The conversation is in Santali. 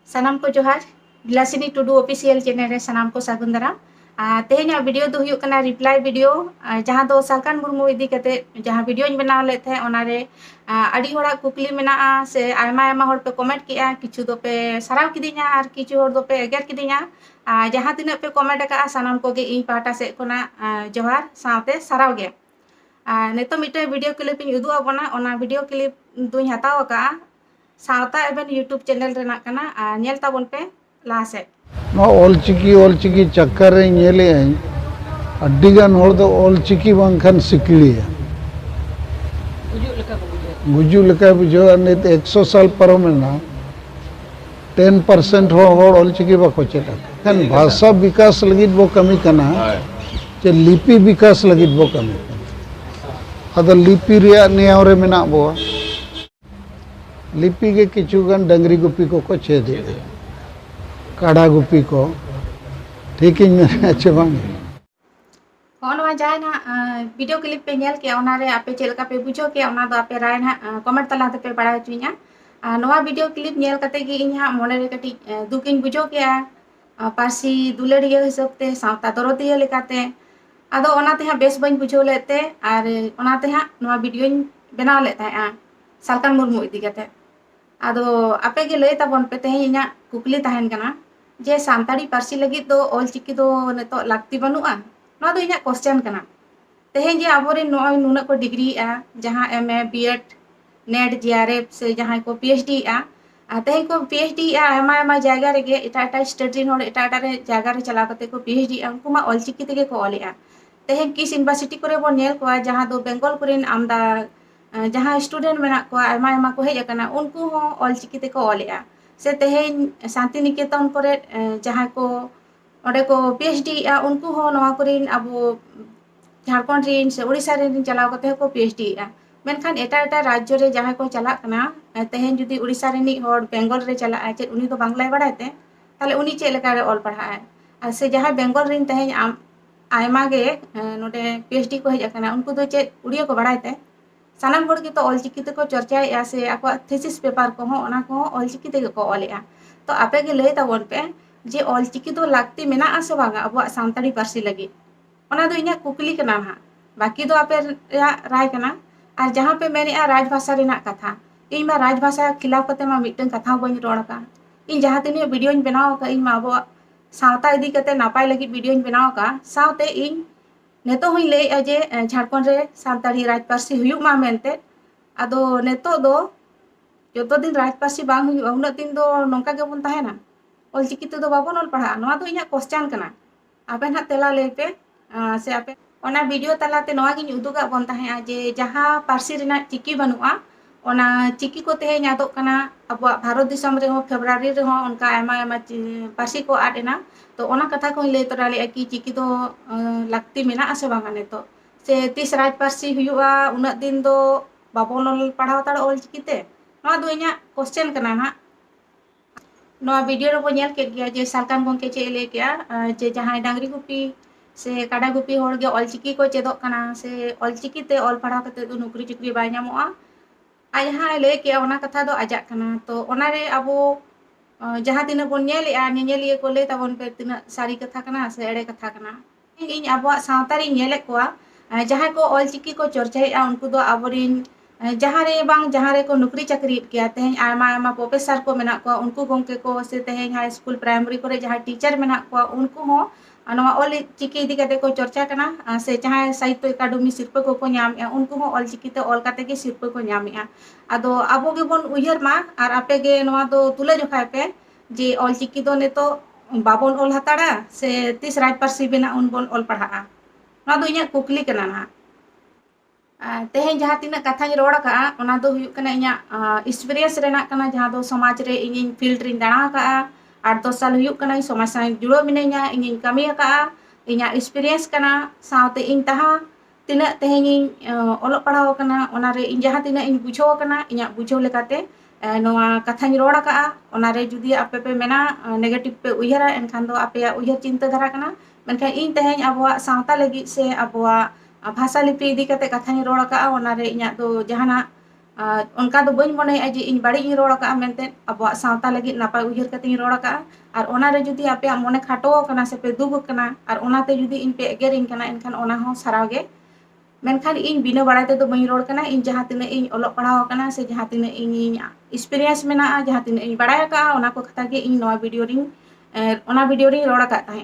सानाम को जोहार बिलासिनी टुडू ऑफिशियल चैनल रे सानाम को सागुन दाराम तेहेኛ वीडियो दो हुयुग कना रिप्लाई वीडियो जहां दो सालकान मुर्मू इदी कते जहां वीडियो बनाव ले थे ओनारे अड़ी होड़ा कुकली मेना से आयमा आयमा होड़ पे कमेंट किया किछु दो पे सराव किदिया और किछु होड़ दो पे एगर किदिया जहां तिना पे कमेंट का सानाम को गे इन पाटा से कोना जोहार साथे सराव गे नेतो मिटे वीडियो क्लिप इन उदु आबोना ओना वीडियो क्लिप दुई हताव का सावता एबन यूट्यूब चैनल रेना कना नेल ताबन पे लासे ऑलचिकी चक्कर रे नेले अड्डीगान होड़ दो ऑलचिकी बांखान सिकलिया गुजु लेका बुझो नित 100 साल परमेना 10% होड़ ऑलचिकी बाको चेटा खान भाषा विकास लगित बो कमी कना चे लिपि विकास लगित बो कमी अदो लिपि रिया नियावरे मेना बो लिपि के किचुगान डंगरी गुपी को छेदे काड़ा गुपी को ठीक है अच्छे बांग होनवा जाय ना वीडियो क्लिप पे नेल के ओनारे आपे चेलका पे बुझो के ओना दो आपे राय ना कमेंट तला पे बड़ा चुइया नोवा वीडियो क्लिप नेल कते गे इहा मोने रे कटी दुकिन बुझो के पासी दुलेड़िया हिसाब ते सावता दरदिया लेकाते आदो ओनाते हा बेस बन बुझो लेते और ओनाते हा नोवा वीडियो बनाव ले ताया सालकान मुर्मू इदी कते आदो आपे गे लय ताबन पे ते इना कुकली ताहन कना जे सांताड़ी पार्सी लगी दो ऑलचिकी दो नेतो लागती बनुआ ना दो इना क्वेश्चन कना तेहें जे आबोरे नोय नुना को डिग्री जहां एमए बीएड नेट जीआरएफ से जहां को पीएचडी तेहें को पीएचडी आयमा आयमा जायगा रेगे एटा स्टेट रिन होड़ एटा रे जायगा रे चला कते को पीएचडी उनको मा ऑलचिकी तेगे को ऑलेआ तेहें किस यूनिवर्सिटी करे बो नेल को जहां दो बेंगल कुरिन आमदा जहां स्टूडेंट मेना को आयमा आयमा को हेज अकना उनको हो ऑलचिकी ते को ऑलेआ से तेहें शांति निकेतन करे जहां को ओडे को पीएचडी उनको हो नवा कुरिन अबो झारखंड रिन से उड़ीसा रिन चलाव कते को पीएचडी मेनखान एटा राज्य रे जहां को चला कना तेहें जुदी उड़ीसा रिनी होड़ बेंगल रे चला चे उनी तो बांग्ला बड़ाते ताले उनी चे लेका रे ऑल पढ़ा है से जहां बेंगल रिन तेहें आयमा गे नोडे पीएचडी को हेज अकना उनको दो चे उड़िया को बड़ाते सानाम होड़ के तो ऑलचिकी ते को चर्चा से आको थीसिस पेपर को हो ओना को ऑलचिकी ते को ऑलेआ तो आपे गे लय ताबन पे जे ऑलचिकी तो लागती मेना आसे बांगा अब सानताड़ी पार्सी लगी ओना दो इना कुकली कना हा बाकी दो आपे राय कना और जहां पे मैंने राजभाषा रेना कथा इन मा राजभाषा खिलाफ कते मा मिटन कथा बन रोड़ का इन जहां तिनी वीडियो बनाव का इन मा अब सावता इदी कते नापाय लगी वीडियो बनाव का सावते इन नेतो हुई ले जे झारखंड रे सानताड़ी राजपार्सी हुयुग मा मेनते आदो नेतो दो जोतो दिन राजपार्सी बांग हुयुग उना दिन दो नोंका गे बन ताहेना ऑलचिकी ते दो बाबन ऑल पढ़ा नोआ दो इना क्वेश्चन कना आपे ना तेला ले पे से आपे ओना वीडियो तलाते नोआ गिन उदुगा बन ताहे जे जहां पार्सी रेना चिकी बनुआ ओना चिकी को तेहे यादो कना अब भारत दिसम रे हो फेब्रुआरी रे हो उनका आयमा आयमा पार्सी को आडेना तो ओना कथा को ले तोरा ले कि चिकी दो लगती मेना आसे बांगा ने तो से 30 राज पार्सी हुयुआ उना दिन दो बाबन ऑल पढ़ाव ताड़ ऑलचिकी ते नोआ दो इना क्वेश्चन कना ना नोआ वीडियो रे बो नेल के गया जे सालकान गोंके चे ले गया जे जहां डांगरी गुपी से काडा गुपी होड़ गे ऑलचिकी को चेदो कना से ऑलचिकी ते ऑल पढ़ाव कते दो नौकरी चुकरी बाय नामोआ जहां ले के ओना कथा दो आजा कना तो ओना रे अबो जहां तिना बन नेलेआ नेलिए को ले ताबन पे तिना सारी कथा कना से एड़े कथा कना इन अबो सावता रे नेले कोआ जहां को ऑलचिकी को चर्चाएआ उनको दो अबोरिन जहां रे को नौकरी चाकरी किया तेहें आयमा आयमा प्रोफेसर को मेना को उनको गोंके को से तेहें हाई स्कूल प्राइमरी को जहां टीचर मेना को उनको हो नवा ऑलचिकी इदी कते को चर्चा कना से जहां साहित्य अकादमी सिरपा को नामेआ उनको हो ऑलचिकी ते ऑल कते के सिरपा को नामेआ आदो आबो गे बन उयहर मा और आपे गे नवा दो तुले जोखाय पे जे ऑलचिकी दो ने तो बाबन ऑल हताड़ा से 30 राज पार्सी बेना उन बन ऑल पढ़ा ना दो इना कुकली कना ना तेहें जहां तीना कथा रोड़ का ओना दो हुयुग कना इना एक्सपीरियंस रेना कना जहां दो समाज रे इन फील्ड रिन दाणा का 8-10 साल हुयुग कना समाज सा जुड़ो मिनैया इन कमी का इना एक्सपीरियंस कना सावते इन तहा तीना तेहें ओलो पढ़ाव कना ओना रे इन जहां तीना इन बुझो कना इना बुझो लेकाते नोआ कथा रोड़ का ओना रे जुदी आपे पे मेना नेगेटिव पे उयहरा एनखान दो आपे उयहर चिंता धारा कना मेनखान इन तेहें अबवा सावता लगी से अबवा भाषा लिपि इदी कते कथा रोड़ का ओना रे इना दो जहाना उनका दो बई मने जे इन बाड़ी इन रोड़ का मेनते अब सावता लगी नापाय उहिर कते इन रोड़ का और ओना रे जुदी आपे मने खाटो कना से पे दुग कना और ओनाते जुदी इन पे एगेरिन कना एनखान ओना हो सरावगे मेनखान इन बिना बाड़ाय ते दो बई रोड़ कना इन जहां तिने इन ओलोग पढ़ाव कना से जहां तिने इन एक्सपीरियंस मेना जहां तिने इन बाड़ाय का ओना को कथा गे इन नवा वीडियो रिंग रोड़ का ताहे